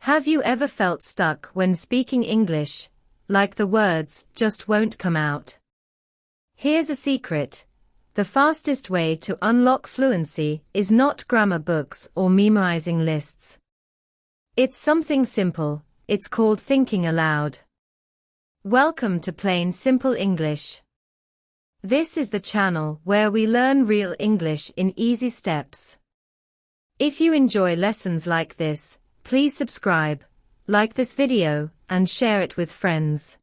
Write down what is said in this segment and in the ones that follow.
Have you ever felt stuck when speaking English, like the words just won't come out? Here's a secret. The fastest way to unlock fluency is not grammar books or memorizing lists. It's something simple. It's called thinking aloud. Welcome to Plain Simple English. This is the channel where we learn real English in easy steps. If you enjoy lessons like this, please subscribe, like this video, and share it with friends.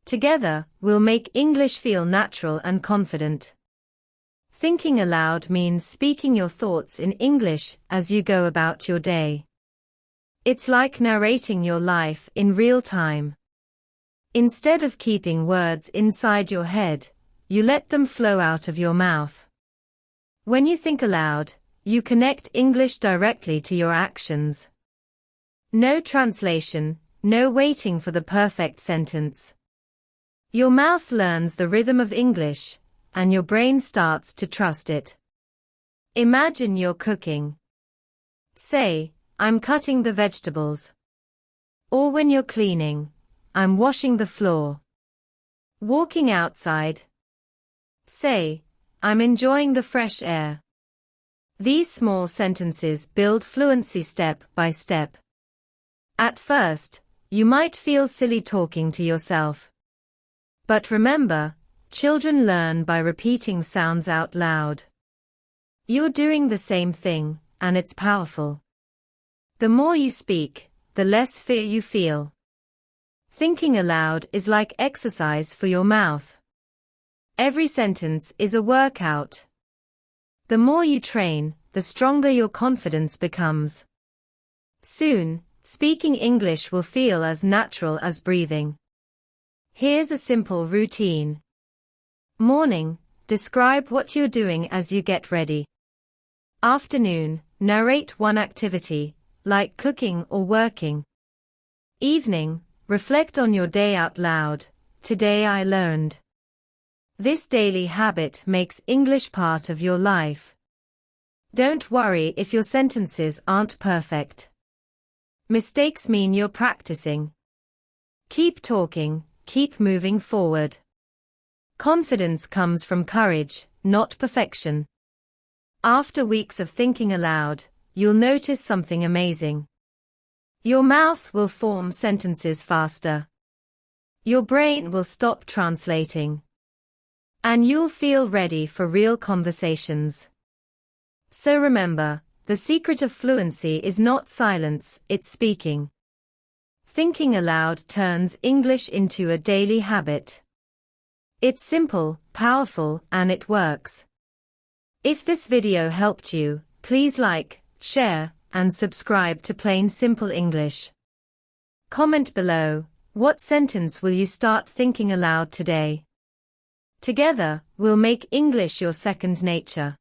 Together, we'll make English feel natural and confident. Thinking aloud means speaking your thoughts in English as you go about your day. It's like narrating your life in real time. Instead of keeping words inside your head, you let them flow out of your mouth. When you think aloud, you connect English directly to your actions. No translation, no waiting for the perfect sentence. Your mouth learns the rhythm of English, and your brain starts to trust it. Imagine you're cooking. Say, I'm cutting the vegetables. Or when you're cleaning, I'm washing the floor. Walking outside. Say, I'm enjoying the fresh air. These small sentences build fluency step by step. At first, you might feel silly talking to yourself. But remember, children learn by repeating sounds out loud. You're doing the same thing, and it's powerful. The more you speak, the less fear you feel. Thinking aloud is like exercise for your mouth. Every sentence is a workout. The more you train, the stronger your confidence becomes. Soon, speaking English will feel as natural as breathing. Here's a simple routine. Morning, describe what you're doing as you get ready. Afternoon, narrate one activity, like cooking or working. Evening, reflect on your day out loud. Today I learned. This daily habit makes English part of your life. Don't worry if your sentences aren't perfect. Mistakes mean you're practicing. Keep talking, keep moving forward. Confidence comes from courage, not perfection. After weeks of thinking aloud, you'll notice something amazing. Your mouth will form sentences faster. Your brain will stop translating. And you'll feel ready for real conversations. So remember, the secret of fluency is not silence, it's speaking. Thinking aloud turns English into a daily habit. It's simple, powerful, and it works. If this video helped you, please like, share, and subscribe to Plain Simple English. Comment below, what sentence will you start thinking aloud today? Together, we'll make English your second nature.